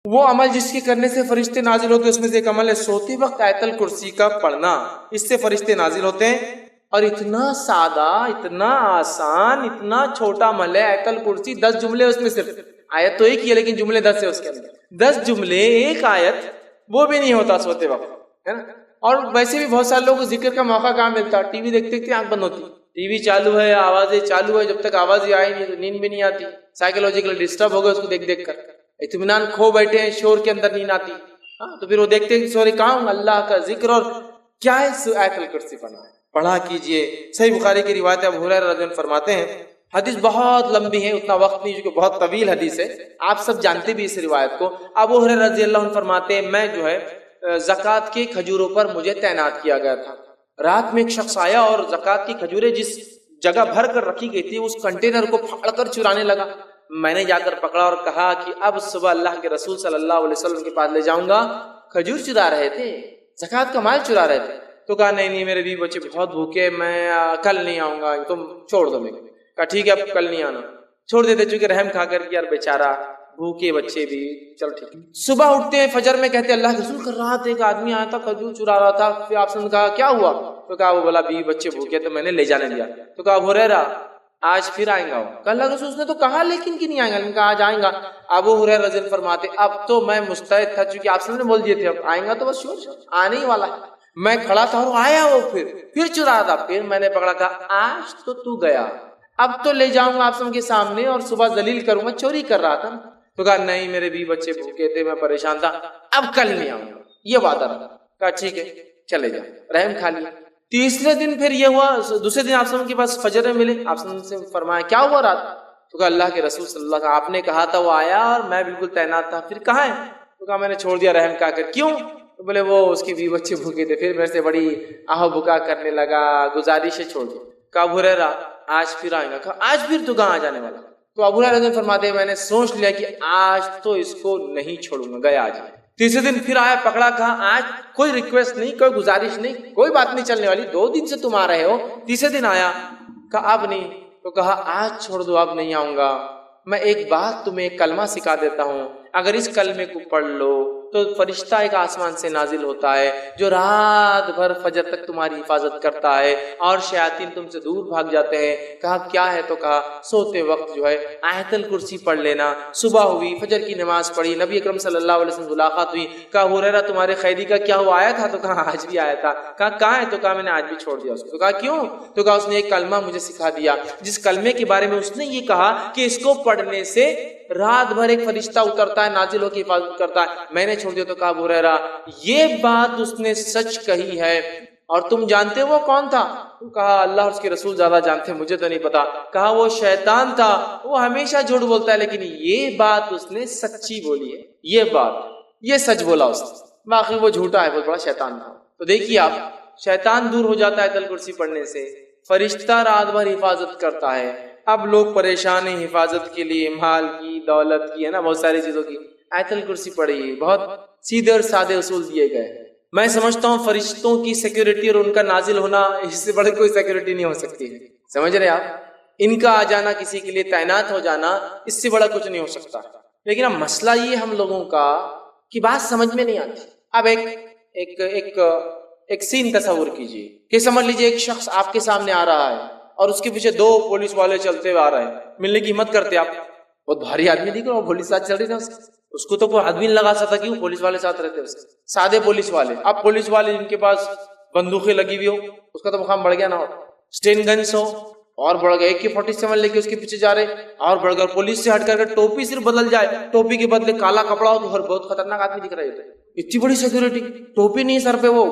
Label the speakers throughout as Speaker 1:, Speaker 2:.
Speaker 1: وہ عمل جس کے کرنے سے فرشتے نازل ہوتے ہیں اس میں سے ایک عمل ہے سوتے وقت آیت الکرسی کا پڑھنا، اس سے فرشتے نازل ہوتے ہیں۔ اور اتنا سادہ، اتنا آسان، اتنا چھوٹا عمل ہے آیت الکرسی، 10 جملے اس میں، صرف آیت تو ایک ہی ہے لیکن جملے 10 ہے اس کے اندر، 10 جملے ایک آیت، وہ بھی نہیں ہوتا سوتے وقت، ہے نا۔ اور ویسے بھی بہت سارے لوگوں کو ذکر کا موقع کہاں ملتا، ٹی وی دیکھتے دیکھتے آنکھ بند ہوتی، ٹی وی چالو ہے، آوازیں چالو ہے، جب تک آواز آئی نہیں تو نیند بھی نہیں آتی، سائیکولوجیکل ڈسٹرب ہو گئے اس کو دیکھ دیکھ کر، اطمینان کھو بیٹھے ہیں، شور کے اندر نیند آتی، ہاں تو پھر وہ دیکھتے ہیں سوری کام اللہ کا ذکر، اور کیا ہے آیت الکرسی پڑھا کیجئے۔ صحیح بخاری کی روایت ابو ہریرہ رضی اللہ عنہ فرماتے ہیں، حدیث بہت لمبی ہے، اتنا وقت نہیں کیونکہ بہت طویل حدیث ہے، آپ سب جانتے بھی اس روایت کو۔ ابو ہریرہ رضی اللہ عنہ فرماتے ہیں میں جو ہے زکوٰۃ کے کھجوروں پر مجھے تعینات کیا گیا تھا، رات میں ایک شخص آیا اور زکوٰۃ کی کھجوریں جس جگہ بھر کر رکھی گئی تھی اس کنٹینر کو پھاڑ کر چرانے لگا۔ میں نے جا کر پکڑا اور کہا کہ اب صبح اللہ کے رسول صلی اللہ علیہ وسلم کے پاس لے جاؤں گا، کھجور چرا رہے تھے، زکوٰۃ کا مال چرا رہے تھے۔ تو کہا نہیں میرے بیوی بچے بہت بھوکے، میں کل نہیں آؤں گا، تم چھوڑ دو میرے۔ کہا ٹھیک ہے اب کل نہیں آنا، چھوڑ دیتے، چونکہ رحم کھا کر کہ یار بیچارہ بھوکے بچے بھی، چل ٹھیک ہے۔ صبح اٹھتے ہیں فجر میں، کہتے اللہ کے رسول کر رہا تھا، ایک آدمی آیا تھا کھجور چرا رہا تھا، پھر آپ نے کہا کیا ہوا؟ تو کہا وہ بولا بیوی بچے بھوکے تو میں نے لے جانے دیا۔ تو کہا ابو ہریرہ آج پھر آئیں گا وہ؟ کہ اللہ کے رسول نے تو کہا لیکن کہ نہیں آئیں گا، لیکن کہا آج آئیں گا۔ ابو ہریرہ رضی اللہ عنہ فرماتے اب تو میں مستعد تھا، چونکہ آپ نے بول دیے تھے اب آئیں گا تو بس شور آنے ہی والا ہے۔ میں کھڑا تھا اور آیا وہ پھر چرا تھا، پھر میں نے پکڑا، کہا آج تو گیا، اب تو لے جاؤں گا آپ سب کے سامنے اور صبح ذلیل کروں گا، چوری کر رہا تھا۔ تو کہا نہیں میرے بھی بچے بھوکے تھے، میں پریشان تھا، اب کل نہیں آؤں گا، یہ وعدہ رہا۔ کہا ٹھیک ہے چلے جا، رحم کھا لیا۔ تیسرے دن پھر یہ ہوا، دوسرے دن آپ سب کے پاس فجر میں ملے، آپ سے فرمایا کیا ہوا رات؟ تو کہا اللہ کے رسول صلی اللہ علیہ وسلم آپ نے کہا تھا وہ آیا اور میں بالکل تعینات تھا، پھر کہاں ہے؟ تو کہا میں نے چھوڑ دیا رحم کھا کر۔ کیوں؟ تو بولے وہ اس کی بیوی بچے بھوکے تھے، پھر میرے سے بڑی آہو بکا کرنے لگا، گزارش ہے چھوڑ دیا۔ کہا ابو ہریرہ آج پھر آئے گا؟ کہا آج پھر تو کہاں جانے والا؟ تو ابو ہریرہ فرماتے ہیں میں نے سوچ لیا کہ آج تو اس کو نہیں چھوڑوں گا، گیا آج۔ تیسرے دن پھر آیا، پکڑا، کہا آج کوئی ریکویسٹ نہیں، کوئی گزارش نہیں، کوئی بات نہیں چلنے والی، 2 دن سے تم آ رہے ہو۔ تیسرے دن آیا، کہا اب نہیں، تو کہا آج چھوڑ دو، اب نہیں آؤں گا، میں ایک بات تمہیں ایک کلمہ سکھا دیتا ہوں، اگر اس کلمے کو پڑھ لو تو فرشتہ ایک آسمان سے نازل ہوتا ہے جو رات بھر فجر تک تمہاری حفاظت کرتا ہے اور شیاطین تم سے دور بھاگ جاتے ہیں۔ کہا کیا ہے؟ تو کہا سوتے وقت جو ہے آیت الکرسی پڑھ لینا۔ صبح ہوئی، فجر کی نماز پڑھی، نبی اکرم صلی اللہ علیہ وسلم ملاقات ہوئی، کہا ابو ہریرہ تمہارے خیری کا کیا ہوا، آیا تھا؟ تو کہا آج بھی آیا تھا۔ کہا کہاں ہے؟ تو کہا میں نے آج بھی چھوڑ دیا اس کو۔ تو کہا کیوں؟ تو کہا اس نے ایک کلمہ مجھے سکھا دیا جس کلمے کے بارے میں اس نے یہ کہا کہ اس کو پڑھنے سے رات بھر ایک فرشتہ اترتا ہے، نازل ہو کے حفاظت کرتا ہے، میں نے چھوڑ دیا۔ تو کہا ابو ہریرہ یہ بات اس نے سچ کہی ہے، اور تم جانتے وہ کون تھا؟ تو کہا اللہ اور اس کے رسول زیادہ جانتے، مجھے تو نہیں پتا۔ کہا وہ شیطان تھا، وہ ہمیشہ جھوٹ بولتا ہے لیکن یہ بات اس نے سچی بولی ہے، یہ سچ بولا اس نے، باقی وہ جھوٹا ہے، بہت بڑا شیطان تھا۔ تو دیکھیے آپ، شیطان دور ہو جاتا ہے آیت الکرسی پڑھنے سے، فرشتہ رات بھر حفاظت کرتا ہے۔ اب لوگ پریشان ہیں حفاظت کے لیے، مال کی، دولت کی، ہے نا، بہت ساری چیزوں کی، آیت الکرسی پڑھیے، بہت سیدھے اور سادے اصول دیے گئے۔ میں سمجھتا ہوں فرشتوں کی سیکیورٹی اور ان کا نازل ہونا اس سے بڑی کوئی سیکیورٹی نہیں ہو سکتی ہے، سمجھ رہے آپ؟ ان کا آ جانا، کسی کے لیے تعینات ہو جانا، اس سے بڑا کچھ نہیں ہو سکتا۔ لیکن اب مسئلہ یہ ہم لوگوں کا کہ بات سمجھ میں نہیں آتی۔ اب ایک سین تصور کیجئے کہ سمجھ لیجئے ایک شخص آپ کے سامنے آ رہا ہے اور اس کے پیچھے 2 پولیس والے چلتے ہوئے آ رہے ہیں، ملنے کی ہمت کرتے آپ، بہت بھاری آدمی دیکھ رہے ہو، پولیس ساتھ چل رہی نا، اس کو تو کوئی آدمی نہیں لگا سکتا کہ وہ پولیس والے ساتھ رہتے، اس سادے پولیس والے۔ اب پولیس والے جن کے پاس بندوقیں لگی ہوئی ہو، اس کا تو مقام بڑھ گیا نا، اسٹین گنس ہو اور بڑھ گیا، AK-47 لے کے اس کے پیچھے جا رہے اور بڑھ گیا، پولیس سے ہٹ کر کے ٹوپی صرف بدل جائے، ٹوپی کے بدلے کالا کپڑا ہو تو بہت خطرناک آدمی دکھ رہا ہے۔ اتنی بڑی سیکورٹی، ٹوپی نہیں سر پہ، وہ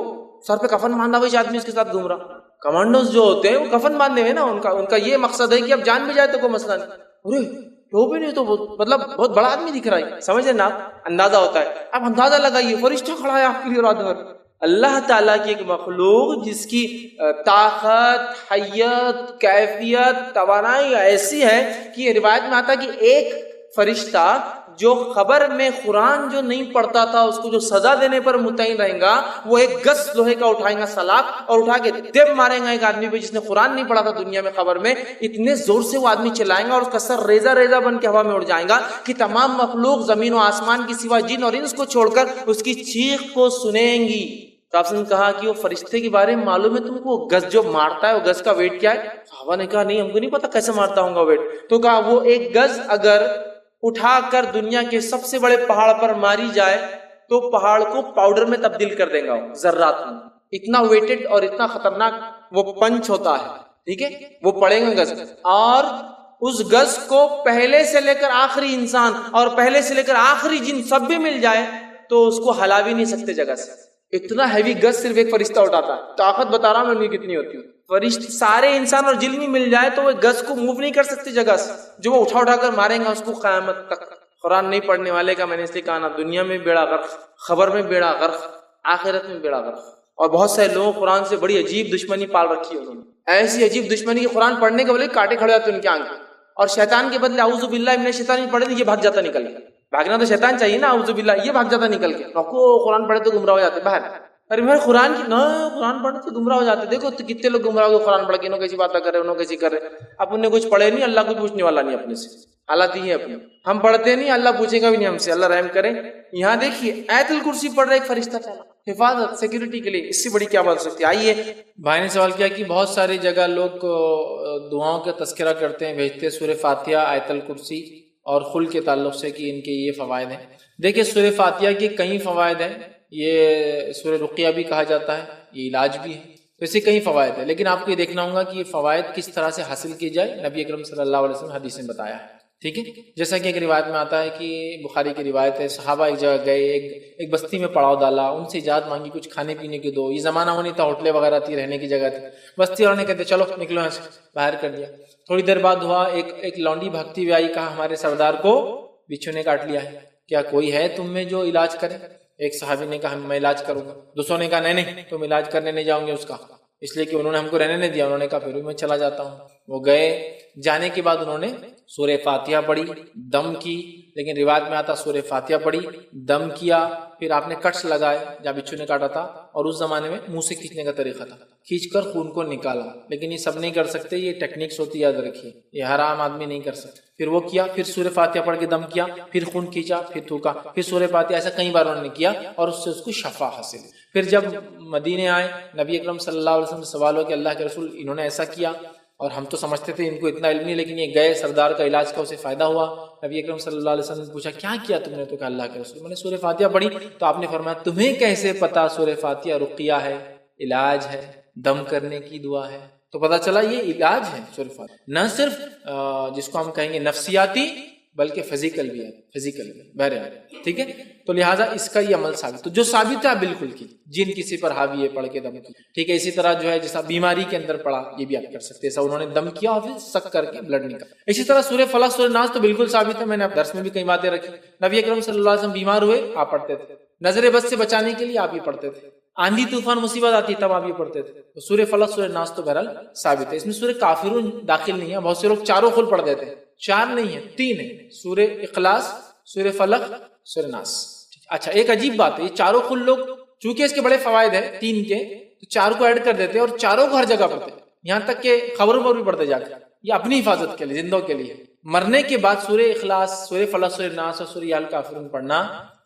Speaker 1: سر پہ کفن باندھا ہوا آدمی اس کے ساتھ گھوم رہا۔ کمانڈوز جو ہوتے ہیں وہ کفن باندھے ہوئے نا، ان کا یہ مقصد ہے کہ اب جان بھی جائے تو کوئی مسئلہ نہیں، ارے ٹوپی نہیں تو مطلب بہت بڑا آدمی دکھ رہا ہے، سمجھ نا، اندازہ ہوتا ہے۔ اب اندازہ لگائیے فرشتہ کھڑا ہے آپ کے لیے رات بھر، اللہ تعالیٰ کی ایک مخلوق جس کی طاقت، حیت، کیفیت، توانائی ایسی ہے کہ روایت میں آتا ہے کہ ایک فرشتہ جو خبر میں قرآن جو نہیں پڑھتا تھا اس کو جو سزا دینے پر متعین رہے گا، وہ ایک گز لوہے کا اٹھائیں گا سلاخ اور اٹھا کے دب ماریں گا ایک آدمی پہ جس نے قرآن نہیں پڑھا تھا دنیا میں خبر میں، اتنے زور سے وہ آدمی چلائیں گا اور اس کا سر ریزہ ریزہ بن کے ہوا میں اڑ جائے گا کہ تمام مخلوق زمین و آسمان کی سوا جن اور انس کو چھوڑ کر اس کی چیخ کو سنیں گی۔ تو آپ نے کہا کہ وہ فرشتے کے بارے میں معلوم ہے تم کو، وہ گز جو مارتا ہے وہ گز کا ویٹ کیا ہے؟ صحابہ نے کہا نہیں ہم کو نہیں پتا کیسے مارتا ہوں گا ویٹ۔ تو کہا وہ ایک گز اگر اٹھا کر دنیا کے سب سے بڑے پہاڑ پر ماری جائے تو پہاڑ کو پاؤڈر میں تبدیل کر دے گا ذرات میں، اتنا ویٹڈ اور اتنا خطرناک وہ پنچ ہوتا ہے، ٹھیک ہے؟ وہ پڑے گا گز، اور اس گز کو پہلے سے لے کر آخری انسان اور پہلے سے لے کر آخری جن سب بھی مل جائے تو اس کو ہلا بھی نہیں سکتے جگہ سے، اتنا ہیوی گز صرف ایک فرشتہ اٹھاتا ہے۔ طاقت بتا رہا ہوں میں ان کی کتنی ہوتی ہے، فرشتے سارے انسان اور جن بھی مل جائے تو وہ گز کو موو نہیں کر سکتے جگہ سے، جو وہ اٹھا کر ماریں گا اس کو قیامت تک۔ قرآن نہیں پڑھنے والے کا میں نے اس لیے کہا نا دنیا میں بیڑا غرق، خبر میں بیڑا غرق، آخرت میں بیڑا غرق۔ اور بہت سارے لوگوں قرآن سے بڑی عجیب دشمنی پال رکھی ہے، انہوں نے ایسی عجیب دشمنی کہ قرآن پڑھنے کے بدلے کاٹے کھڑے ہوتے ان کی آنکھ، اور شیطان کے بدلے اعوذ باللہ من الشیطان پڑھے تو یہ بھاگ جاتا نکل کے۔ بھاگنا تو شیطان چاہیے نا، اعوذ باللہ یہ بھاگ جاتا نکل کے، رکو قرآن پڑھے تو گمراہ ہو جاتے باہر۔ ارے بھائی قرآن کی نہ قرآن پڑھنے سے گمراہ ہو جاتے، دیکھو تو کتنے لوگ گمراہ ہو گئے قرآن پڑھ کے، انہوں کیسی باتیں کر رہے انہوں کیسی کر رہے، اپن نے کچھ پڑھے نہیں، اللہ کچھ پوچھنے والا نہیں اپنے سے، حالات ہی ہے اپنے، ہم پڑھتے نہیں اللہ پوچھے گا بھی نہیں ہم سے، اللہ رحم کرے۔ یہاں دیکھیے آیت الکرسی پڑھ رہا ایک فرشتہ چلا، حفاظت سیکورٹی کے لیے، اس سے بڑی کیا بات ہو سکتی ہے؟ آئیے بھائی نے سوال کیا کہ بہت ساری جگہ لوگ دعاؤں کا تذکرہ کرتے ہیں، بھیجتے ہیں سورہ فاتحہ، آیت الکرسی اور خلق کے تعلق سے کہ ان کے یہ فوائد ہیں۔ دیکھیے سورہ فاتحہ کے کئی فوائد ہیں، یہ سورہ رقیہ بھی کہا جاتا ہے، یہ علاج بھی ہے، تو اسے کئی فوائد ہیں، لیکن آپ کو یہ دیکھنا ہوگا کہ یہ فوائد کس طرح سے حاصل کی جائے، نبی اکرم صلی اللہ علیہ وسلم حدیث میں بتایا ہے، ٹھیک ہے؟ جیسا کہ ایک روایت میں آتا ہے کہ بخاری کی روایت ہے، صحابہ ایک جگہ گئے، ایک بستی میں پڑاؤ ڈالا، ان سے اجازت مانگی کچھ کھانے پینے کے دو، یہ زمانہ وہ نہیں تھا ہوٹلیں وغیرہ تھی، رہنے کی جگہ تھی، بستی والوں نے کہتے چلو نکلو یہاں سے، باہر کر دیا۔ تھوڑی دیر بعد ہوا ایک لونڈی بھگتی ہوئی آئی، کہا ہمارے سردار کو بچھو نے کاٹ لیا ہے، کیا کوئی ہے تم میں جو علاج کرے؟ ایک صحابی نے کہا میں علاج کروں گا، دوسروں نے کہا نہیں تم علاج کرنے نہیں جاؤں گے اس کا، اس لیے کہ انہوں نے ہم کو رہنے نہیں دیا، انہوں نے کہا پھر بھی میں چلا جاتا ہوں۔ وہ گئے، جانے کے بعد انہوں نے سورہ فاتحہ پڑھی، دم کی، لیکن روایت میں آتا سورہ فاتحہ پڑھی، دم کیا، پھر آپ نے کٹس لگائے جہاں بچھو نے کاٹا تھا، اور اس زمانے میں منہ سے کھینچنے کا طریقہ تھا، کھینچ کر خون کو نکالا، لیکن یہ سب نہیں کر سکتے، یہ ٹیکنیکس ہوتی یاد رکھیے، یہ ہر عام آدمی نہیں کر سکتا۔ پھر وہ کیا، پھر سورہ فاتحہ پڑھ کے دم کیا، پھر خون کھینچا، پھر تھوکا، پھر سورہ فاتحہ، ایسا کئی بار انہوں نے کیا اور اس سے اس کو شفا حاصل۔ پھر جب مدینے آئے، نبی اکرم صلی اللہ علیہ وسلم سے سوال ہو کہ اللہ کے رسول انہوں نے ایسا کیا، اور ہم تو سمجھتے تھے ان کو اتنا علم نہیں، لیکن یہ گئے سردار کا علاج کا اسے فائدہ ہوا۔ نبی اکرم صلی اللہ علیہ وسلم نے پوچھا کیا کیا تم نے؟ تو کہا اللہ کے رسول میں نے سورہ فاتحہ پڑھی۔ تو آپ نے فرمایا تمہیں کیسے پتا سورہ فاتحہ رقیہ ہے، علاج ہے، دم کرنے کی دعا ہے؟ تو پتا چلا یہ علاج ہے سورہ فاتحہ، نہ صرف جس کو ہم کہیں گے نفسیاتی بلکہ فزیکل بھی ہے، فزیکل بھی بہرحال، ٹھیک ہے؟ تو لہٰذا اس کا یہ عمل ثابت، تو جو ثابت ہے بالکل کی، جن کسی پر حاوی ہے پڑھ کے دم کی، ٹھیک ہے؟ اسی طرح جو ہے جیسا بیماری کے اندر پڑا یہ بھی آپ کر سکتے ہیں، ایسا انہوں نے دم کیا اور پھر سک کر کے بلڈ نکلا۔ اسی طرح سورہ فلق سورہ ناس تو بالکل ثابت ہے، میں نے اب درس میں بھی کئی باتیں رکھی، نبی اکرم صلی اللہ علیہ وسلم بیمار ہوئے آپ پڑھتے تھے، نظر بد سے بچانے کے لیے آپ یہ پڑھتے تھے، آندھی طوفان مصیبت آتی تب آپ یہ پڑھتے تھے، تو سورہ فلق سورہ ناس تو بہرحال ثابت ہے۔ اس میں سورہ کافرون داخل نہیں ہے، بہت سے لوگ چاروں خل پڑھ دیتے ہیں، چار نہیں ہے، تین ہے، سورہ اخلاص، سورہ فلق، سورہ ناس۔ اچھا ایک عجیب بات ہے، یہ چاروں خل لوگ چونکہ اس کے بڑے فوائد ہیں تین کے، تو چار کو ایڈ کر دیتے ہیں اور چاروں کو ہر جگہ پڑھتے ہیں، یہاں تک کہ خبروں پر بھی پڑھتے جاتے ہیں، یہ اپنی حفاظت کے لیے، زندوں کے لیے۔ مرنے کے بعد سورہ اخلاص، سورہ فلق، سورہ ناس اور سورہ الکافرون پڑھنا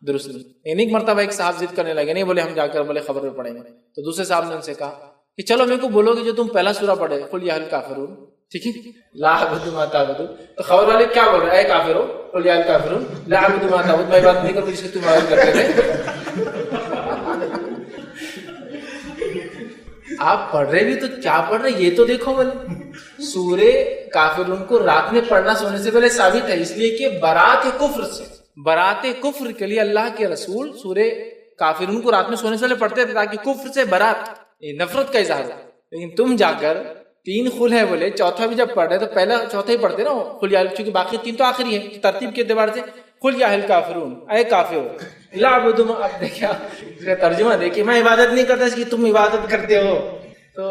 Speaker 1: درست نہیں۔ ایک مرتبہ ایک صاحب ضد کرنے لگے، نہیں بولے ہم جا کر بولے خبر میں پڑھیں گے، تو دوسرے صاحب نے ان سے کہا کہ چلو میرے کو بولو گے جو تم پہلا سورہ پڑھے قل یا الکافرون، ٹھیک ہے، لا اعبد ما تعبدون، تو خبر والے کیا بول رہے ہیں؟ اے کافرو قل یا الکافرون لا اعبد ما تعبدون، میں بات نہیں کروں جس سے تم عبادت کرتے تھے۔ آپ پڑھ رہے بھی تو کیا پڑھ رہے یہ تو دیکھو، بولے سورہ کافرون کو رات میں پڑھنا سونے سے پہلے ثابت ہے، اس لیے کہ برات کفر سے، برات کفر کے لیے اللہ کے رسول سورہ کافرون کو رات میں سونے سے پہلے پڑھتے تھے تاکہ کفر سے برات، نفرت کا اظہار ہو۔ لیکن تم جا کر تین خل ہے بولے، چوتھا بھی جب پڑھ رہے تو پہلا چوتھا ہی پڑھتے نا قل یا، چونکہ باقی تین تو آخری ہے، ترتیب کے اعتبار سے قل یا الکافرون، اے کافر لا اعبد ما، اب دیکھا اس کا ترجمہ دیکھیے، میں عبادت نہیں کرتا اس کی تم عبادت کرتے ہو، تو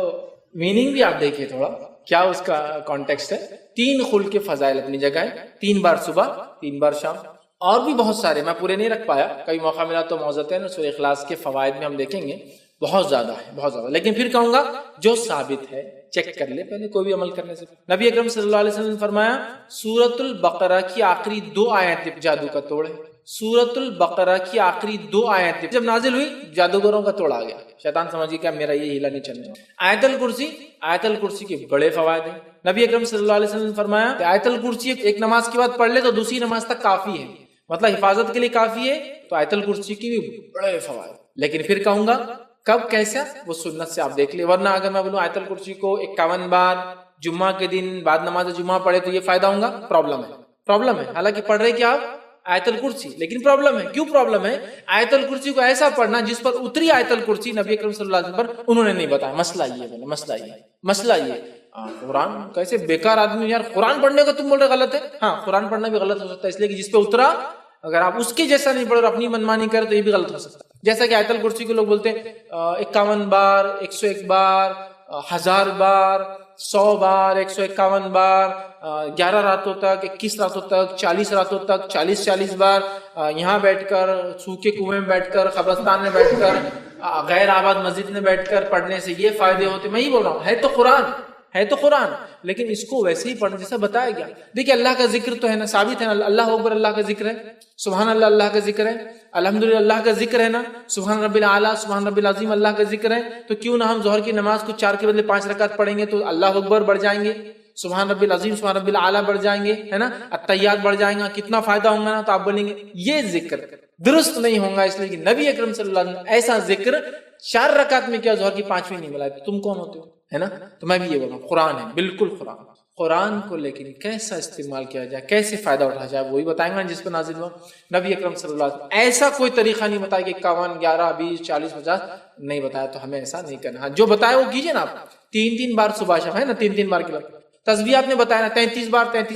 Speaker 1: میننگ بھی آپ دیکھیے تھوڑا کیا اس کا کانٹیکسٹ ہے۔ تین خل کے فضائل اپنی جگہ ہے، 3 بار صبح، 3 بار شام،
Speaker 2: اور بھی بہت سارے، میں پورے نہیں رکھ پایا، کبھی موقع ملا تو موزتین سورہ اخلاص کے فوائد میں ہم دیکھیں گے، بہت زیادہ ہے، بہت زیادہ، لیکن پھر کہوں گا جو ثابت ہے چیک کر لے پہلے کوئی بھی عمل کرنے سے۔ نبی اکرم صلی اللہ علیہ وسلم نے فرمایا سورۃ البقرہ کی آخری 2 آیتیں جادو کا توڑ ہے، سورۃ البقرہ کی آخری 2 آیتیں جب نازل ہوئی جادوگروں کا توڑ آ گیا، شیطان سمجھ گیا میرا یہ ہیلا نہیں چلنے والا۔ آیت الکرسی کے بڑے فوائد ہیں، نبی اکرم صلی اللہ علیہ وسلم نے فرمایا کہ آیت الکرسی ایک نماز کے بعد پڑھ لے تو دوسری نماز تک کافی ہے، مطلب حفاظت کے لیے کافی ہے، تو آیت الکرسی کی بھی بڑے فوائد۔ لیکن پھر کہوں گا کب کیسا، وہ سنت سے آپ دیکھ لیں، ورنہ اگر میں بولوں آیت الکرسی کو 51 بار جمعہ کے دن بعد نماز جمعہ پڑھے تو یہ فائدہ ہوگا، پرابلم ہے، حالانکہ پڑھ رہے کیا آپ آیت الکرسی، لیکن پرابلم ہے، کیوں پرابلم ہے؟ آیت الکرسی کو ایسا پڑھنا جس پر اتری آیت الکرسی نبی اکرم صلی اللہ علیہ وسلم پر انہوں نے نہیں بتایا، مسئلہ یہ قرآن کیسے بیکار آدمی، یار قرآن پڑھنے کا تم بول رہے غلط ہے، ہاں قرآن پڑھنا بھی غلط ہو سکتا ہے، اس لیے کہ جس پہ اترا اگر آپ اس کے جیسا نہیں پڑھو اور اپنی منمانی کرے تو یہ بھی غلط ہو سکتا ہے۔ جیسا کہ آیت الکرسی کے لوگ بولتے ہیں 51 بار، 101 بار، 1000 بار، 100 بار، 151 بار، 11 راتوں تک، 21 راتوں تک، 40 راتوں تک، 40 بار یہاں بیٹھ کر، سوکھے کنویں میں بیٹھ کر، قبرستان میں بیٹھ کر، غیر آباد مسجد میں بیٹھ کر پڑھنے سے یہ فائدے ہوتے، میں ہی بول رہا ہوں، ہے تو قرآن لیکن اس کو ویسے ہی پڑھنے جیسا بتایا گیا۔ دیکھیں اللہ کا ذکر تو ہے نا، ثابت ہے نا، اللہ اکبر اللہ کا ذکر ہے، سبحان اللہ اللہ کا ذکر ہے، الحمدللہ اللہ کا ذکر ہے نا، سبحان رب العالی سبحان رب العظیم اللہ کا ذکر ہے، تو کیوں نہ ہم ظہر کی نماز کو 4 کے بدلے 5 رکعت پڑھیں گے تو اللہ اکبر بڑھ جائیں گے، سبحان رب العظیم سبحان رب العالی بڑھ جائیں گے، ہے نا، التحیات بڑھ جائیں گا، کتنا فائدہ ہوگا نا، تو آپ بولیں گے یہ ذکر درست نہیں ہوگا، اس لیے کہ نبی اکرم صلی اللہ علیہ وسلم ایسا ذکر 4 رکعت میں کیا ظہر کی 5ویں نہیں بلائے، تم کون ہوتے ہو، ہے نا؟ تو میں بھی یہ بول رہا ہوں قرآن ہے، بالکل قرآن کو لیکن کیسا استعمال کیا جائے، کیسے فائدہ اٹھایا جائے، وہی بتائیں گا جس پر نازل ہوا۔ نبی اکرم صلی اللہ علیہ وسلم ایسا کوئی طریقہ نہیں بتایا کہ 51 11 20 40 50 نہیں بتایا، تو ہمیں ایسا نہیں کرنا، جو بتایا وہ کیجئے نا آپ، 3 بار صبح شام، ہے نا، 3 بار کے بعد تسبیحات نے بتایا نا، 33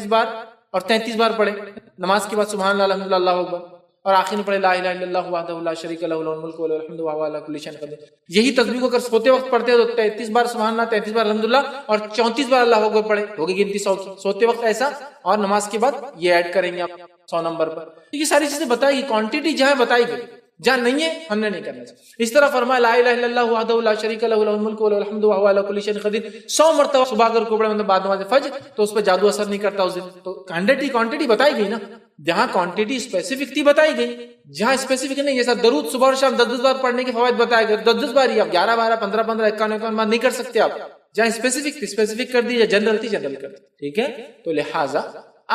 Speaker 2: بار اور 33 بار پڑھے نماز کے بعد سبحان اللہ الحمدللہ اللہ اکبر، اور آخر میں پڑھے لا الہ الا اللہ وحدہ لا شریک لہ لہ الملک و لہ الحمد وہو علی کل شیء قدیر۔ یہی تسبیح کو اگر سوتے وقت پڑھتے ہو تو 33 بار سبحان اللہ، 33 بار الحمدللہ اور 34 بار اللہ اکبر پڑھے، ہوگی گنتی 100 کی، سوتے وقت ایسا، اور نماز کے بعد یہ ایڈ کریں گے آپ 100 نمبر پر۔ یہ ساری چیزیں بتائی گئی، کوانٹٹی جہاں بتائی گئی، جہاں نہیں ہے ہم نے نہیں کرنا چاہیے۔ اس طرح فرمایا لا الہ الا اللہ وحدہ لا شریک لہ لہ الملک و لہ الحمد وہو علی کل شیء قدیر 100 مرتبہ صبح اگر کو پڑھے مطلب بعد نماز فجر، تو اس پہ جادو اثر نہیں کرتا اس دن، تو کوانٹٹی بتائی گئی نا، جہاں کوانٹٹی اسپیسیفک تھی بتائی گئی، جہاں اسپیسیفک نہیں، جیسا درود صبح اور شام 10 بار پڑھنے کے فوائد بتائے گئے، 10 بار ہی، آپ 11 12 15 15 51 بار نہیں کر سکتے آپ، جہاں اسپیسیفک تھی اسپیسیفک کر دی، یا جنرل تھی جنرل کر دی، ٹھیک ہے؟ تو لہٰذا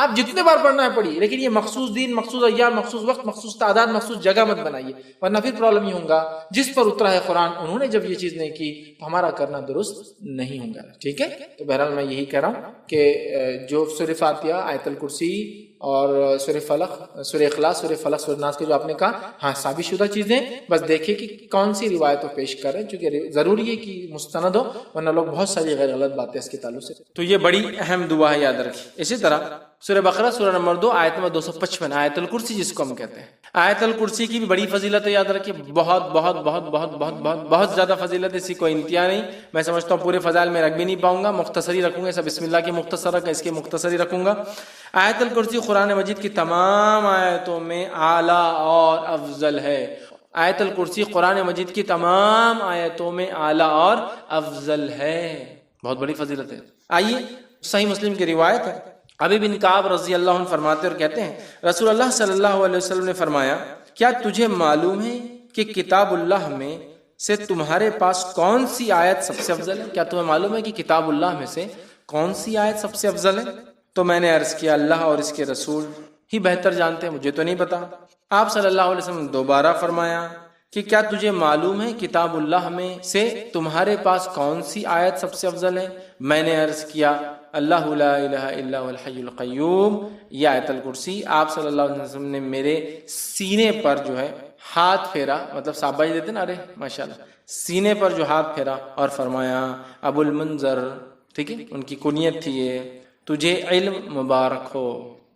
Speaker 2: آپ جتنے بار پڑھنا ہے پڑھیے، لیکن یہ مخصوص دن، مخصوص ایام، مخصوص وقت، مخصوص تعداد، مخصوص جگہ مت بنائیے، ورنہ پھر پرابلم ہی ہوگا جس پر اترا ہے قرآن انہوں نے جب یہ چیز نہیں کی تو ہمارا کرنا درست نہیں ہوگا، ٹھیک ہے؟ تو بہرحال میں یہی کہہ رہا ہوں کہ جو سورہ فاتحہ، آیت الکرسی اور سورہ فلق، سورہ اخلاص، سورہ فلق، سورہ ناس کے جو آپ نے کہا، ہاں ثابت شدہ چیزیں، بس دیکھیں کہ کون سی روایت پیش کر رہے ہیں، چونکہ ضروری ہے کہ مستند ہو، ورنہ لوگ بہت ساری غیر غلط باتیں اس کے تعلق سے۔
Speaker 1: تو یہ بڑی اہم دعا ہے، یاد رکھیں۔ اسی طرح سورہ بقرہ سورہ نمبر 2 آیت نمبر 255 آیت الکرسی جس کو ہم کہتے ہیں، آیت الکرسی کی بھی بڑی فضیلت ہے، یاد رکھیں، بہت بہت بہت بہت بہت بہت بہت زیادہ فضیلت ہے، اسی کوئی انتہا نہیں۔ میں سمجھتا ہوں پورے فضائل میں رکھ بھی نہیں پاؤں گا، مختصری رکھوں گا، سب بسم اللہ کی مختصر رکھیں، اس کی مختصری رکھوں گا۔ آیت الکرسی قرآن مجید کی تمام آیتوں میں اعلیٰ اور افضل ہے، آیت الکرسی قرآن مجید کی تمام آیتوں میں اعلیٰ اور افضل ہے، بہت بڑی فضیلت ہے۔ آئیے صحیح مسلم کی روایت ہے، ابی بن کعب رضی اللہ عنہ فرماتے اور کہتے ہیں رسول اللہ صلی اللہ علیہ وسلم نے فرمایا، کیا تجھے معلوم ہے کہ کتاب اللہ میں سے تمہارے پاس کون سی آیت سب سے افضل ہے؟ کیا تمہیں معلوم ہے کہ کتاب اللہ میں سے کون سی آیت سب سے افضل ہے؟ تو میں نے عرض کیا اللہ اور اس کے رسول ہی بہتر جانتے ہیں، مجھے تو نہیں پتا۔ آپ صلی اللہ علیہ وسلم نے دوبارہ فرمایا کہ کیا تجھے معلوم ہے کتاب اللہ میں سے تمہارے پاس کون سی آیت سب سے افضل ہے؟ میں نے عرض کیا اللہ لا الہ الا هو الحی القیوم، یہ آیت الکرسی۔ آپ صلی اللہ علیہ وسلم نے میرے سینے پر جو ہے ہاتھ پھیرا، مطلب صحابہ دیتے نا، ارے ماشاءاللہ، سینے پر جو ہاتھ پھیرا اور فرمایا ابو المنذر، ٹھیک ہے، ان کی کنیت تھی یہ، تجھے علم مبارک ہو۔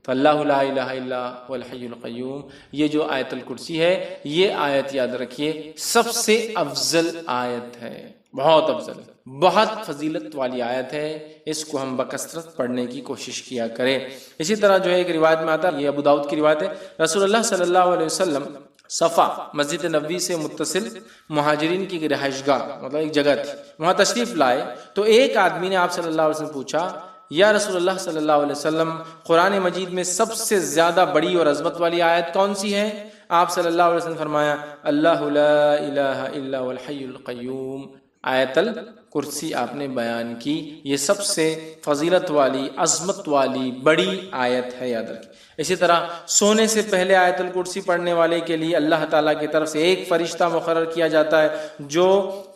Speaker 1: تو اللہ لا الہ الا هو الحی القیوم، یہ جو آیت الکرسی ہے، یہ آیت یاد رکھیے سب سے افضل آیت ہے،
Speaker 2: بہت افضل ہے، بہت فضیلت والی آیت ہے، اس کو ہم بکثرت پڑھنے کی کوشش کیا کریں۔ اسی طرح جو ہے ایک روایت میں آتا ہے، یہ ابو داؤد کی روایت ہے، رسول اللہ صلی اللہ علیہ وسلم صفا مسجد نبوی سے متصل مہاجرین کی رہائش گاہ مطلب ایک جگہ تھی، وہاں تشریف لائے تو ایک آدمی نے آپ صلی اللہ علیہ وسلم پوچھا، یا رسول اللہ صلی اللہ علیہ وسلم قرآن مجید میں سب سے زیادہ بڑی اور عظمت والی آیت کون سی ہے؟ آپ صلی اللہ علیہ وسلم فرمایا، اللہ لا الہ الا هو الحی القیوم، آیت الکرسی آپ نے بیان کی، یہ سب سے فضیلت والی عظمت والی بڑی آیت ہے، یاد رکھیں۔ اسی طرح سونے سے پہلے آیت الکرسی پڑھنے والے کے لیے اللہ تعالیٰ کی طرف سے ایک فرشتہ مقرر کیا جاتا ہے جو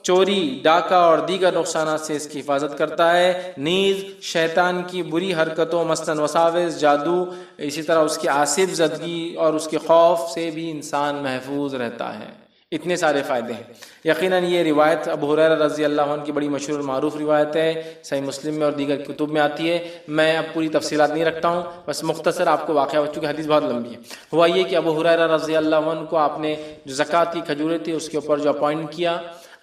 Speaker 2: چوری، ڈاکہ اور دیگر نقصانات سے اس کی حفاظت کرتا ہے، نیز شیطان کی بری حرکتوں مثلاً وساوس، جادو، اسی طرح اس کی آصف زدگی اور اس کے خوف سے بھی انسان محفوظ رہتا ہے۔ اتنے سارے فائدے ہیں۔ یقیناً یہ روایت ابو ہریرہ رضی اللہ عنہ کی بڑی مشہور معروف روایت ہے، صحیح مسلم میں اور دیگر کتب میں آتی ہے۔ میں اب پوری تفصیلات نہیں رکھتا ہوں، بس مختصر آپ کو واقعہ، چونکہ حدیث بہت لمبی ہے۔ ہوا یہ کہ ابو ہریرہ رضی اللہ عنہ کو آپ نے جو زکوٰۃ کی کھجوریں تھی اس کے اوپر جو اپوائنٹ کیا،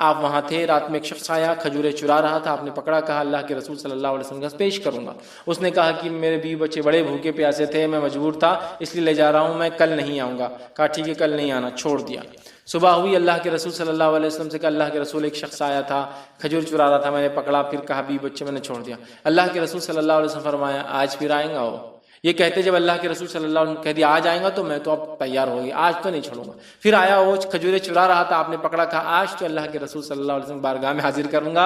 Speaker 2: آپ وہاں تھے، رات میں ایک شخص آیا کھجوریں چرا رہا تھا، آپ نے پکڑا، کہا اللہ کے رسول صلی اللہ علیہ وسلم کا پیش کروں گا۔ اس نے کہا کہ میرے بیوی بچے بڑے بھوکے پیاسے تھے، میں مجبور تھا اس لیے لے جا رہا ہوں، میں کل نہیں آؤں گا۔ کہا ٹھیک ہے کل نہیں آنا، چھوڑ دیا۔ صبح ہوئی، اللہ کے رسول صلی اللہ علیہ وسلم سے کہا اللہ کے رسول ایک شخص آیا تھا کھجور چرا رہا تھا، میں نے پکڑا، پھر کہا بیوی بچے میں نے چھوڑ دیا۔ اللہ کے رسول صلی اللہ علیہ وسلم فرمایا آج پھر آئیں گا وہ؟ یہ کہتے جب اللہ کے رسول صلی اللہ علیہ وسلم کہہ دیا آج آئیں گا تو میں تو اب تیار ہو گئی، آج تو نہیں چھوڑوں گا۔ پھر آیا وہ کھجوریں چرا رہا تھا، آپ نے پکڑا، کہا آج تو اللہ کے رسول صلی اللہ علیہ وسلم بارگاہ میں حاضر کروں گا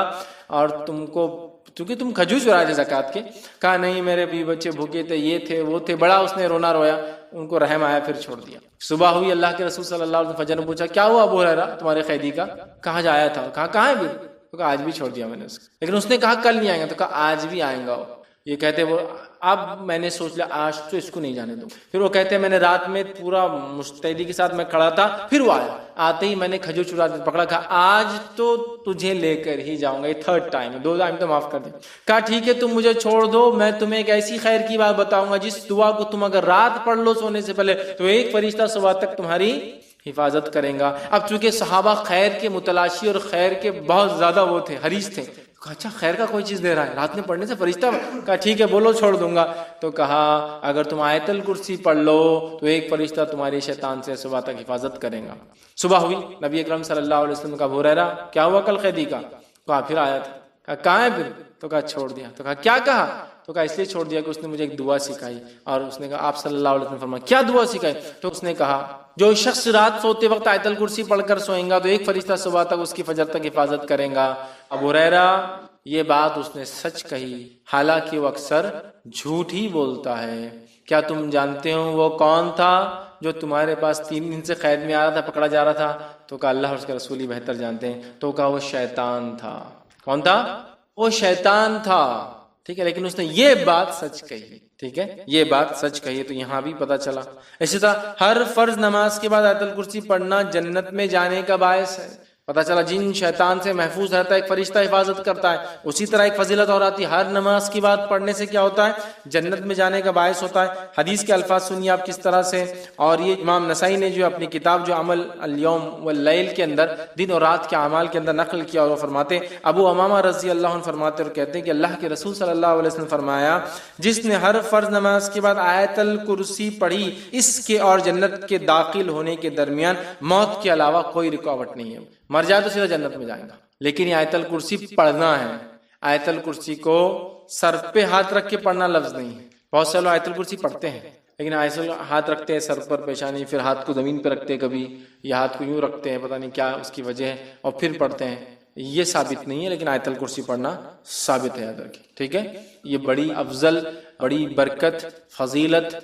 Speaker 2: اور تم کو، چونکہ تم کھجور چرائے تھے زکوٰۃ کے۔ کہا نہیں میرے بیوی بچے بھوکے تھے، یہ تھے وہ تھے، بڑا اس نے رونا رویا، ان کو رحم آیا، پھر چھوڑ دیا۔ صبح ہوئی، اللہ کے رسول صلی اللہ علیہ وسلم فجر نے پوچھا کیا ہوا ابو ہریرہ تمہارے قیدی کا؟ کہاں جایا تھا؟ کہا کہاں ہے بھی؟ تو کہا آج بھی چھوڑ دیا میں نے اس کو، لیکن اس نے کہا کل نہیں آئیں گا، تو کہا آج بھی آئیں گا وہ۔ یہ کہتے وہ اب میں نے سوچ لیا آج تو اس کو نہیں جانے دوں۔ پھر وہ کہتے ہیں میں نے رات میں پورا مستعدی کے ساتھ میں کھڑا تھا، پھر وہ آیا، آتے ہی میں نے کھجور چرا پکڑا، کہا آج تو تجھے لے کر ہی جاؤں گا، یہ تھرڈ ٹائم ہے، 2 ٹائم تو معاف کر دیں۔ کہا ٹھیک ہے تم مجھے چھوڑ دو، میں تمہیں ایک ایسی خیر کی بات بتاؤں گا جس دعا کو تم اگر رات پڑھ لو سونے سے پہلے تو ایک فرشتہ صبح تک تمہاری حفاظت کریں گا۔ اب چونکہ صحابہ خیر کے متلاشی اور خیر کے بہت زیادہ وہ تھے، حریص تھے، کہا اچھا خیر کا کوئی چیز دے رہا ہے رات میں پڑھنے سے فرشتہ؟ کہا ٹھیک ہے بولو چھوڑ دوں گا۔ تو کہا اگر تم آیت الکرسی پڑھ لو تو ایک فرشتہ تمہاری شیطان سے صبح تک حفاظت کریں گا۔ صبح ہوئی، نبی اکرم صلی اللہ علیہ وسلم کا ابو ہریرہ کیا ہوا کل قیدی کا؟ کہا پھر آیا تھا۔ کہا کہاں ہے پھر؟ تو کہا چھوڑ دیا۔ تو کہا کیا کہا؟ تو کہا اس لیے چھوڑ دیا کہ اس نے مجھے ایک دعا سکھائی، اور اس نے کہا آپ صلی اللہ علیہ وسلم فرمایا کیا دعا سکھائی؟ تو اس نے کہا جو شخص رات سوتے وقت آیت الکرسی پڑھ کر سوئیں گا تو ایک فرشتہ صبح تک اس کی فجر تک حفاظت کریں گا۔ ابو ہریرہ یہ بات اس نے سچ کہی، حالانکہ وہ اکثر جھوٹ ہی بولتا ہے۔ کیا تم جانتے ہو وہ کون تھا جو تمہارے پاس 3 دن سے قید میں آ رہا تھا، پکڑا جا رہا تھا؟ تو کہا اللہ اور اس کے رسول ہی بہتر جانتے ہیں۔ تو کہا وہ شیطان تھا۔ کون تھا؟ وہ شیطان تھا، ٹھیک ہے، لیکن اس نے یہ بات سچ کہی، ٹھیک ہے، یہ بات سچ کہی، تو یہاں بھی پتہ چلا۔ اسی طرح ہر فرض نماز کے بعد آیت الکرسی پڑھنا جنت میں جانے کا باعث ہے۔ پتہ چلا جن شیطان سے محفوظ رہتا ہے ایک فرشتہ حفاظت کرتا ہے۔ اسی طرح ایک فضیلت اور آتی ہے، ہر نماز کی بات پڑھنے سے کیا ہوتا ہے؟ جنت میں جانے کا باعث ہوتا ہے۔ حدیث کے الفاظ سنیے آپ کس طرح سے، اور یہ امام نسائی نے جو اپنی کتاب جو عمل الیوم واللیل کے اندر دن اور رات کے اعمال کے اندر نقل کیا، اور وہ فرماتے ابو امامہ رضی اللہ عنہ فرماتے اور کہتے ہیں کہ اللہ کے رسول صلی اللہ علیہ وسلم فرمایا جس نے ہر فرض نماز کے بعد آیت الکرسی پڑھی اس کے اور جنت کے داخل ہونے کے درمیان موت کے علاوہ کوئی رکاوٹ نہیں ہے، مر جائے تو سیدھا جنت میں جائیں گا۔ لیکن یہ آیت الکرسی پڑھنا ہے، آیت الکرسی کو سر پہ ہاتھ رکھ کے پڑھنا لفظ نہیں ہے۔ بہت سے لوگ آیت الکرسی پڑھتے ہیں لیکن ایسے ہاتھ رکھتے ہیں سر پر، پیشانی، پھر ہاتھ کو زمین پہ رکھتے ہیں، کبھی یا ہاتھ کو یوں رکھتے ہیں، پتہ نہیں کیا اس کی وجہ ہے، اور پھر پڑھتے ہیں۔ یہ ثابت نہیں ہے، لیکن آیت الکرسی پڑھنا ثابت ہے، یاد رکھیں، ٹھیک ہے۔ یہ بڑی افضل، بڑی برکت، فضیلت،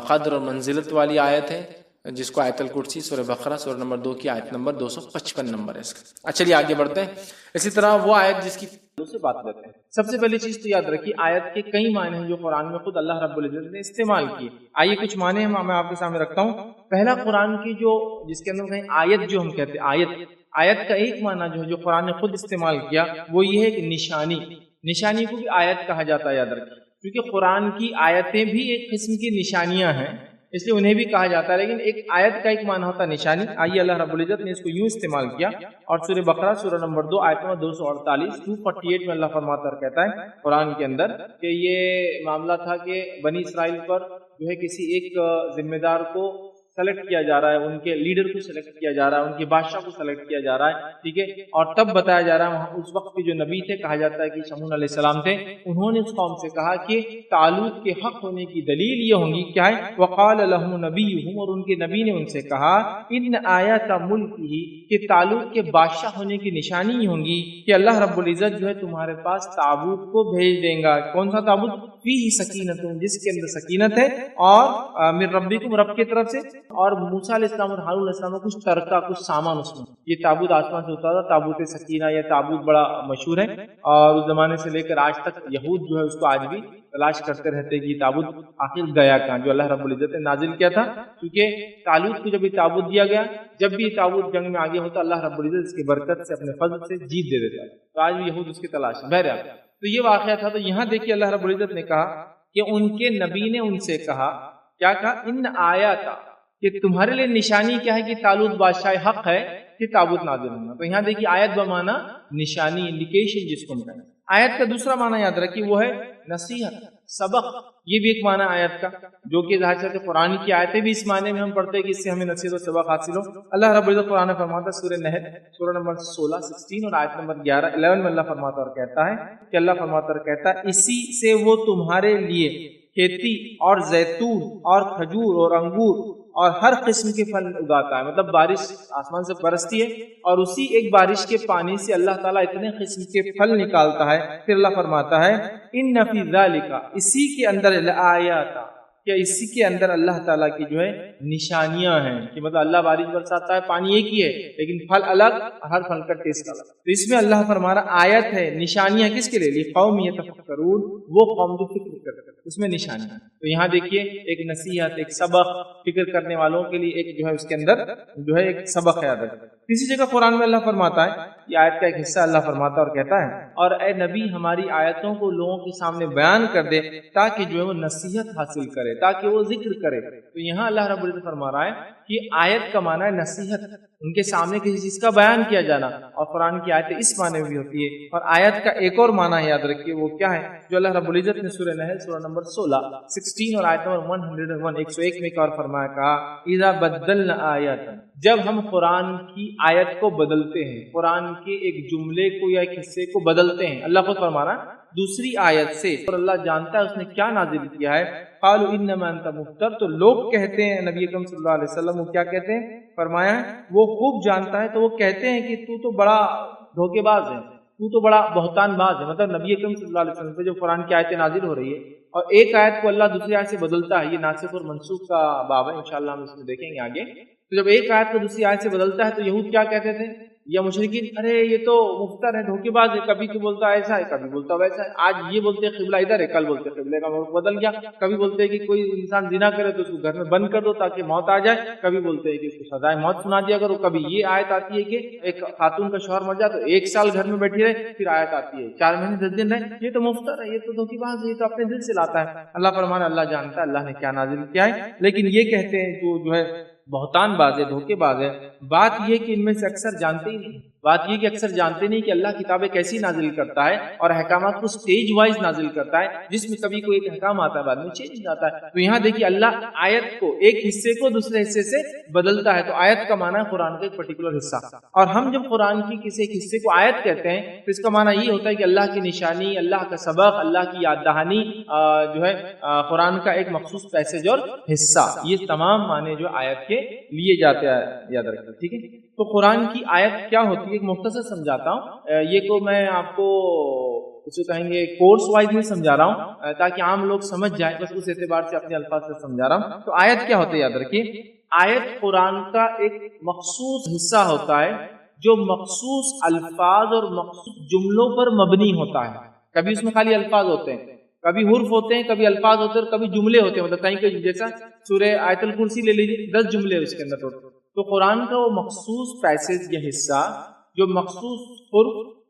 Speaker 2: قدر اور منزلت والی آیت ہے، جس کو آیت الکرسی سورہ بقرہ سورہ نمبر 2 کی آیت نمبر 255 نمبر ہے اس کا۔ اچھا چلیے آگے بڑھتے ہیں۔ اسی طرح وہ آیت جس کی سے بات کرتے ہیں، سب سے پہلی چیز تو یاد رکھیے آیت کے کئی معنی ہیں جو قرآن میں خود اللہ رب العزت نے استعمال کیے۔ آئیے کچھ معنی میں آپ کے سامنے رکھتا ہوں۔ پہلا قرآن کی جو جس کے اندر کہیں آیت جو ہم کہتے ہیں، آیت کا ایک معنی جو قرآن نے خود استعمال کیا وہ یہ ہے کہ نشانی۔ نشانی کو بھی آیت کہا جاتا ہے، یاد رکھیے، کیونکہ قرآن کی آیتیں بھی ایک قسم کی نشانیاں ہیں۔ اس لیے انہیں بھی کہا جاتا ہے. لیکن ایک آیت کا ایک معنی ہوتا ہے نشانی. آئیے اللہ رب العزت نے اس کو یوں استعمال کیا اور سورہ بقرہ سورہ نمبر 2 آیت نمبر 248 248 میں اللہ فرماتا اور کہتا ہے قرآن کے اندر کہ یہ معاملہ تھا کہ بنی اسرائیل پر جو ہے کسی ایک ذمہ دار کو سلیکٹ کیا جا رہا ہے, ان کے لیڈر کو سلیکٹ کیا جا رہا ہے, ان کے بادشاہ کو سلیکٹ کیا جا رہا ہے, ٹھیک ہے. اور تب بتایا جا رہا ہے وہاں اس وقت کے جو نبی تھے, کہا جاتا ہے کہ شمعون علیہ السلام تھے, انہوں نے اس قوم سے کہا کہ طالوت کے حق ہونے کی دلیل یہ ہوں گی کیا ہے, وقال لهم نبیہم, اور ان کے نبی نے ان سے کہا ان آیات ملکہ, کہ طالوت کے بادشاہ ہونے کی نشانی یہ ہوں گی کہ اللہ رب العزت جو ہے تمہارے پاس تابوت کو بھیج دیں گا. کون سا تابوت؟ فیہ سکینۃ, جس کے اندر سکینت ہے, اور من ربکم, رب کی طرف سے, اور موسیٰ علیہ السلام اور ہارون علیہ السلام کچھ ترکہ, کچھ سامان اس میں. یہ تابوت آسمان سے اترا تھا, تابوت سکینہ. یہ تابوت بڑا مشہور ہے اور اس زمانے سے لے کر آج تک یہود جو ہے اس کو آج بھی تلاش کرتے رہتے کہ یہ تابوت آخر گیا کہاں, جو اللہ رب العزت نے نازل کیا تھا. کیونکہ طالوت کو جب یہ تابوت دیا گیا, جب بھی یہ تابوت جنگ میں آگے ہوتا, اللہ رب العزت اس کی برکت سے اپنے فضل سے جیت دے دیتا. تو آج بھی یہود اس کی تلاش ہے. بہرحال تو یہ واقعہ تھا. تو یہاں دیکھیے اللہ رب العزت نے کہا کہ ان کے نبی نے ان سے کہا, کیا کہا؟ ان آیات, کہ تمہارے لیے نشانی کیا ہے کہ طالوت بادشاہ حق ہے کہ تابوت نازل ہونا. تو یہاں دیکھیے آیت بمانا نشانی, انڈیکیشن جس کو ہم کہیں. آیت کا دوسرا معنی یاد رکھیے وہ ہے نصیحت, سبق. یہ بھی ایک معنی آیت کا, جو کہ ظاہر سے قرآن کی آیتیں بھی اس معنی میں ہم پڑھتے ہیں کہ اس سے ہمیں نصیحت و سبق حاصل ہو. اللہ رب العزت قرآن فرماتا سورہ نحل سورہ نمبر 16 اور آیت نمبر 11 میں اللہ فرماتا اور کہتا ہے کہ اللہ فرماتا اور کہتا ہے اسی سے وہ تمہارے لیے کھیتی اور زیتون اور کھجور اور انگور اور ہر قسم کے پھل اگاتا ہے. مطلب بارش آسمان سے برستی ہے اور اسی ایک بارش کے پانی سے اللہ تعالیٰ اتنے قسم کے پھل نکالتا ہے. پھر اللہ فرماتا ہے ان فی ذالک, اسی کے اندر لآیات, کہ اسی کے اندر اللہ تعالیٰ کی جو ہے نشانیاں ہیں. کہ مطلب اللہ بارش برساتا ہے, پانی ایک ہی ہے لیکن پھل الگ, ہر پھل کا ٹیسٹ الگ. تو اس میں اللہ فرما رہا آیت ہے, نشانیاں کس کے لیے؟ لقوم یتفکرون, وہ قوم جو فکر کرتے ہیں, اس میں نشانیاں. تو یہاں دیکھیے ایک نصیحت, ایک سبق فکر کرنے والوں کے لیے ایک جو ہے اس کے اندر جو ہے ایک سبق یاد رکھیں. کسی جگہ قرآن میں اللہ فرماتا ہے, یہ آیت کا ایک حصہ اللہ فرماتا اور کہتا ہے اور اے نبی ہماری آیتوں کو لوگوں کے سامنے بیان کر دے تاکہ جو ہے وہ نصیحت حاصل کرے, تاکہ وہ ذکر کرے. تو یہاں اللہ رب العزت فرما رہا ہے کہ آیت کا معنی ہے نصیحت, ان کے سامنے کسی چیز کا بیان کیا جانا. اور قرآن کی آیتیں اس معنی میں بھی ہوتی ہے. اور آیت کا ایک اور معنی یاد رکھیے, وہ کیا ہے جو اللہ رب العزت نے سورہ نحل سورہ نمبر 16 اور آیت نمبر 101 میں ایک اور فرمایا, کہا اذا بدلنا آیات, جب ہم قرآن کی آیت کو بدلتے ہیں, قرآن کے ایک جملے کو یا ایک حصے کو بدلتے ہیں. اللہ خود فرما رہا ہے دوسری آیت سے, اور اللہ جانتا ہے اس نے کیا نازل کیا ہے. قالوا انما انت مفتر, تو لوگ کہتے ہیں نبی اکرم صلی اللہ علیہ وسلم وہ کیا کہتے ہیں, فرمایا وہ خوب جانتا ہے, تو وہ کہتے ہیں کہ تو بڑا دھوکے باز ہے, تو بڑا بہتان باز ہے. مطلب نبی اکرم صلی اللہ علیہ وسلم پہ جو قرآن کی آیتیں نازل ہو رہی ہے اور ایک آیت کو اللہ دوسری آیت سے بدلتا ہے, یہ ناسخ اور منسوخ کا باب ہے, انشاءاللہ ہم اس میں دیکھیں گے آگے. تو جب ایک آیت کو دوسری آیت سے بدلتا ہے تو یہود کیا کہتے تھے یا مشرکین, ارے یہ تو مفتر ہے, دھوکے باز ہے, کبھی تو بولتا ایسا ہے, کبھی بولتا ویسا ہے. آج یہ بولتے قبلہ ادھر ہے, کل بولتے قبلے کا بدل گیا. کبھی بولتے کہ کوئی انسان زنا کرے تو اس کو گھر میں بند کر دو تاکہ موت آ جائے. کبھی بولتے ہیں کہ اس کو سزائے موت سنا دیا کرو. کبھی یہ آیت آتی ہے کہ ایک خاتون کا شوہر مر جائے تو 1 سال گھر میں بیٹھی رہے, پھر آیت آتی ہے 4 مہینے 10 دن رہے. یہ تو مفتر ہے, یہ تو دھوکے باز ہے, یہ تو اپنے دل سے لاتا ہے. اللہ فرمانا اللہ جانتا ہے اللہ نے کیا نازل کیا ہے. لیکن یہ کہتے ہیں جو ہے بہتان باز ہے, دھوکے باز ہے. بات یہ کہ ان میں سے اکثر جانتے ہی نہیں, بات یہ کہ اکثر جانتے نہیں کہ اللہ کتابیں کیسی نازل کرتا ہے اور احکامات کو سٹیج وائز نازل کرتا ہے, جس میں کبھی کوئی ایک احکام آتا ہے بعد میں چینج جاتا ہے. تو یہاں دیکھیے اللہ آیت کو ایک حصے کو دوسرے حصے سے بدلتا ہے. تو آیت کا معنی ہے قرآن کا ایک پرٹیکولر حصہ, اور ہم جب قرآن کی کسی ایک حصے کو آیت کہتے ہیں تو اس کا معنی یہ ہوتا ہے کہ اللہ کی نشانی, اللہ کا سبق, اللہ کی یاد دہانی, جو ہے قرآن کا ایک مخصوص پیسج اور حصہ. یہ تمام معنی جو آیت کے لیے جاتے ہیں, یاد رکھیں, ٹھیک ہے. تو قرآن کی آیت کیا ہوتی ہے ایک مختصر سمجھاتا ہوں. یہ کو میں آپ کو اسے کہیں گے کورس وائز میں سمجھا رہا ہوں تاکہ عام لوگ سمجھ جائیں, بس اس اعتبار سے اپنے الفاظ سے سمجھا رہا ہوں. تو آیت کیا ہوتا ہے یاد رکھیے, آیت قرآن کا ایک مخصوص حصہ ہوتا ہے جو مخصوص الفاظ اور مخصوص جملوں پر مبنی ہوتا ہے. کبھی اس میں خالی الفاظ ہوتے ہیں, کبھی حرف ہوتے ہیں, کبھی الفاظ ہوتے ہیں اور کبھی جملے ہوتے ہیں. مطلب کہیں کہ جیسا سورہ آیت الکرسی لے لیجیے, 10 جملے اس کے اندر ہوتے ہیں. تو قرآن کا وہ مخصوص پیسج یا حصہ جو مخصوص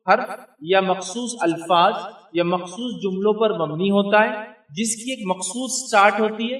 Speaker 2: حرف یا مخصوص الفاظ یا مخصوص جملوں پر مبنی ہوتا ہے, جس کی ایک مخصوص سٹارٹ ہوتی ہے,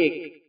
Speaker 2: 1,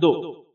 Speaker 2: 2,